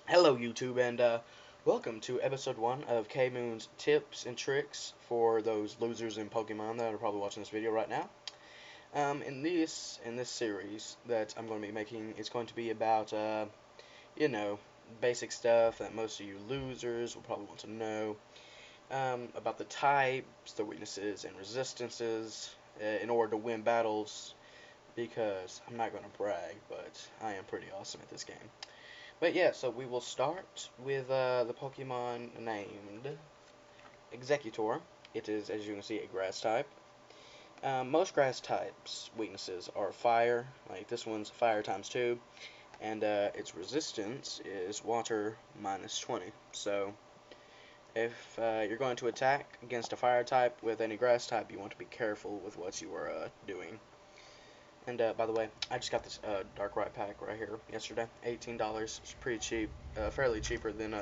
Hello, YouTube, and welcome to episode 1 of K Moon's tips and tricks for those losers in Pokemon that are probably watching this video right now. In this series that I'm going to be making, it's going to be about you know basic stuff that most of you losers will probably want to know about the types, the weaknesses, and resistances in order to win battles. Because I'm not going to brag, but I am pretty awesome at this game. But yeah, so we will start with the Pokemon named Executor. It is, as you can see, a grass type. Most grass types' weaknesses are fire, like this one's fire times 2, and its resistance is water minus 20. So if you're going to attack against a fire type with any grass type, you want to be careful with what you are doing. And by the way, I just got this Darkrai pack right here yesterday. $18. It's pretty cheap. Fairly cheaper than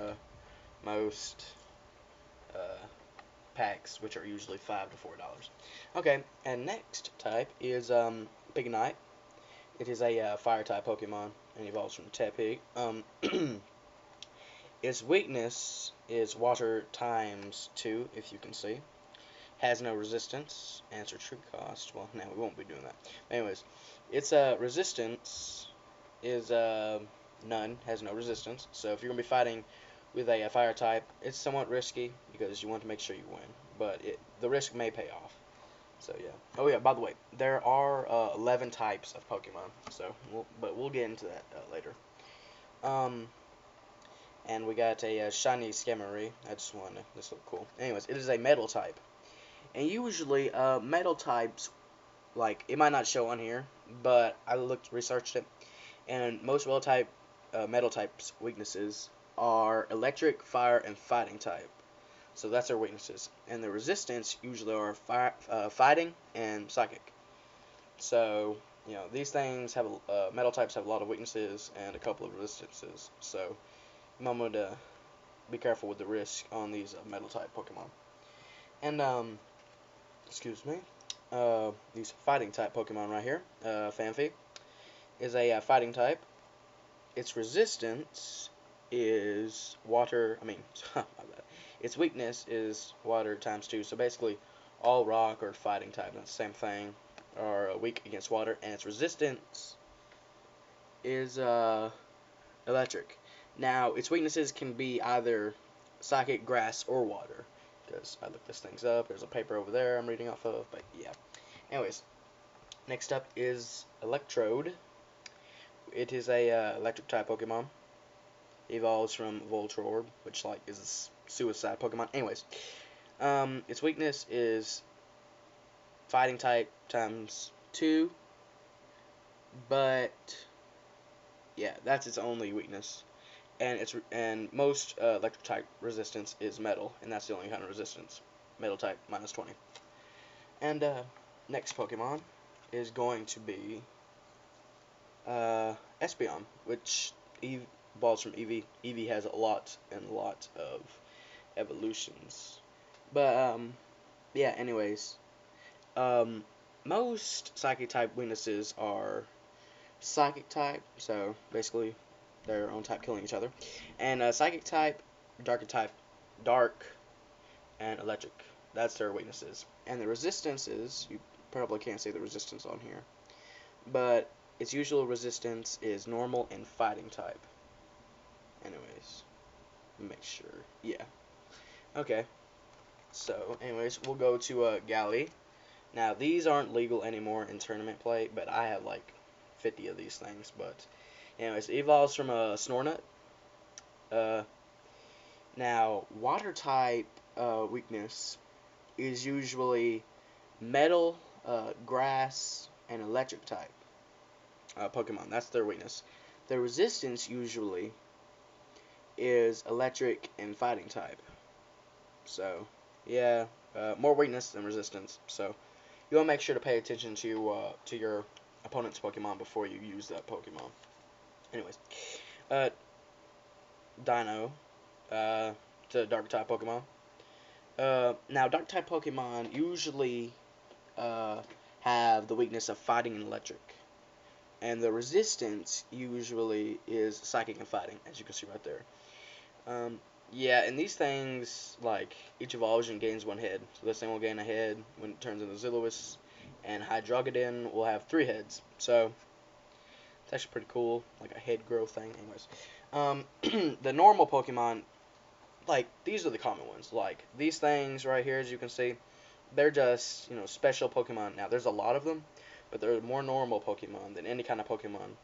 most uh, packs, which are usually $5 to $4. Okay, and next type is Pignite. It is a fire type Pokemon and evolves from Tepig. Its weakness is water times 2, if you can see. Has no resistance. Answer true cost. Well, no, we won't be doing that. Anyways, its resistance is none. Has no resistance. So if you're gonna be fighting with a fire type, it's somewhat risky because you want to make sure you win, but the risk may pay off. So yeah. Oh yeah. By the way, there are 11 types of Pokemon. So, we'll get into that later. Um, and we got a shiny Skarmory. I just want this look cool. Anyways, it is a metal type. And usually, metal types, like, it might not show on here, but I researched it, and most metal types weaknesses are electric, fire, and fighting type. So that's their weaknesses. And the resistance usually are fighting and psychic. So, these things have, metal types have a lot of weaknesses and a couple of resistances. So, you might want to be careful with the risk on these metal type Pokemon. And, excuse me, these fighting type Pokemon right here, Phanpy, is a fighting type. Its resistance is water, my bad. Its weakness is water times 2, so basically all rock or fighting type, that's the same thing, are weak against water, and its resistance is electric. Now, its weaknesses can be either psychic, grass, or water, because I looked this things up. There's a paper over there I'm reading off of, but yeah. Anyways, next up is Electrode. It is a electric type Pokemon. Evolves from Voltorb, which like is a suicide Pokemon. Anyways, its weakness is fighting type times 2, but yeah, that's its only weakness. And most electric type resistance is metal, and that's the only kind of resistance. Metal type minus 20. And next Pokemon is going to be Espeon, which evolves from Eevee. Eevee has a lot of evolutions. But yeah. Anyways, um, most Psychic type weaknesses are Psychic type, so basically their own type killing each other, and Psychic type, Dark, and Electric. That's their weaknesses. And the resistances, you probably can't see the resistance on here, but its usual resistance is normal and fighting type. Anyways, make sure. Yeah. Okay. So, anyways, we'll go to Galley. Now, these aren't legal anymore in tournament play, but I have like 50 of these things. But, anyways, it evolves from a Snornut. Uh, Now, water type weakness is usually metal, grass, and electric type Pokemon. That's their weakness. Their resistance usually is electric and fighting type. So, yeah, more weakness than resistance. So, you want to make sure to pay attention to your opponent's Pokemon before you use that Pokemon. Anyways, uh, Dino, it's a Dark type Pokemon. Now, Dark type Pokemon usually uh, have the weakness of fighting and electric. And the resistance usually is psychic and fighting, as you can see right there. Yeah, and these things, like, each evolves and gains one head. So this thing will gain a head when it turns into Zilowis, and Hydrogadon will have 3 heads. So it's actually pretty cool, like a head growth thing. Anyways, the normal Pokemon, like, these are the common ones. Like, these things right here, as you can see, they're just, special Pokemon. Now, there's a lot of them, but they're more normal Pokemon than any kind of Pokemon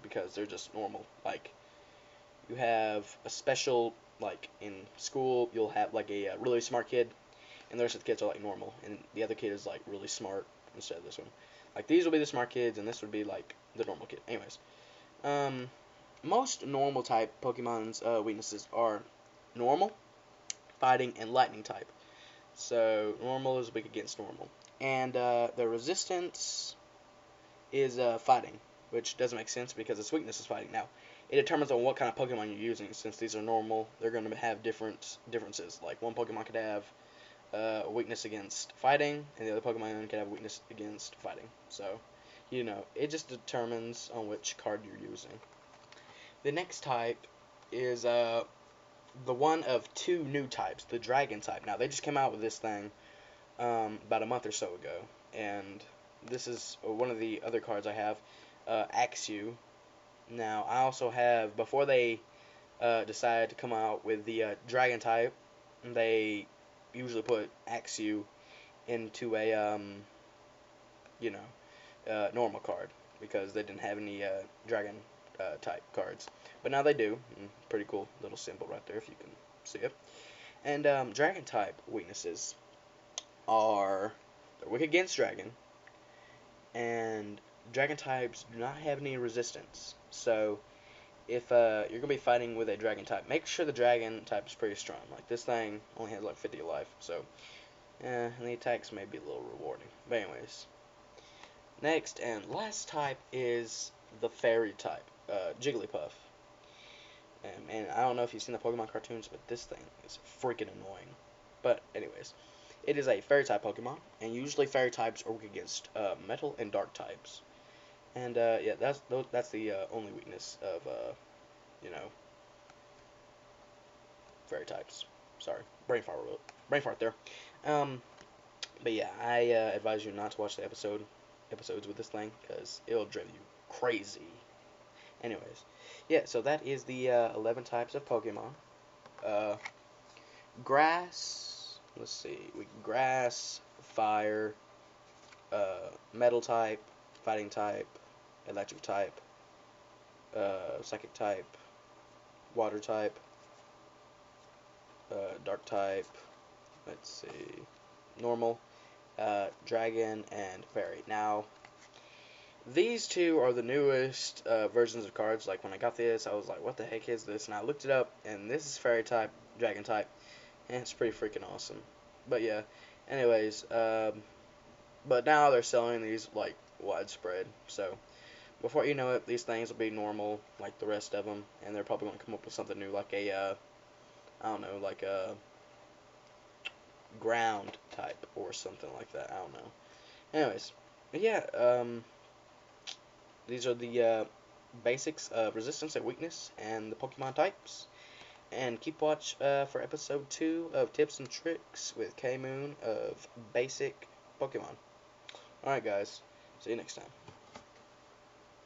because they're just normal. Like, you have a special, like, in school, you'll have, like, a really smart kid, and the rest of the kids are, like, normal, and the other kid is, like, really smart instead of this one. Like, these will be the smart kids, and this would be, like, the normal kid. Anyways, most normal type Pokemon's weaknesses are normal, fighting, and lightning type. So normal is weak against normal, and the resistance is fighting, which doesn't make sense because its weakness is fighting. Now, it determines on what kind of Pokemon you're using. Since these are normal, they're going to have differences. Like one Pokemon could have a weakness against fighting, and the other Pokemon could have a weakness against fighting. So, it just determines on which card you're using. The next type is the one of 2 new types, the Dragon type. Now, they just came out with this thing about a month or so ago, and this is one of the other cards I have, Axew. Now, I also have, before they decided to come out with the Dragon type, they usually put Axew into a, normal card, because they didn't have any Dragon type cards. But now they do. Pretty cool little symbol right there if you can see it. And Dragon type weaknesses are they're weak against Dragon, and Dragon types do not have any resistance. So if you're going to be fighting with a Dragon type, make sure the Dragon type is pretty strong. Like this thing only has like 50 life, so and the attacks may be a little rewarding. But anyways, next and last type is the Fairy type, Jigglypuff. And I don't know if you've seen the Pokemon cartoons, but this thing is freaking annoying. But anyways, it is a Fairy type Pokemon, and usually Fairy types are weak against Metal and Dark types. And yeah, that's the only weakness of Fairy types. Sorry, brain fart there. Um, but yeah, I advise you not to watch the episodes with this thing because it'll drive you crazy. Anyways, yeah, so that is the 11 types of Pokemon. Uh, grass. Let's see. Grass, fire, metal type, fighting type, electric type, psychic type, water type, dark type. Let's see. Normal, dragon, and fairy. Now, these 2 are the newest versions of cards. Like, when I got this, I was like, what the heck is this? And I looked it up, and this is fairy type, dragon type, and it's pretty freaking awesome. But yeah, anyways, but now they're selling these, like, widespread. So, before you know it, these things will be normal, like the rest of them, and they're probably going to come up with something new, like a, I don't know, like a ground type, or something like that, I don't know. Anyways, but yeah, these are the basics of resistance and weakness and the Pokemon types. And keep watch for episode 2 of Tips and Tricks with K-Moon of Basic Pokemon. Alright guys, see you next time.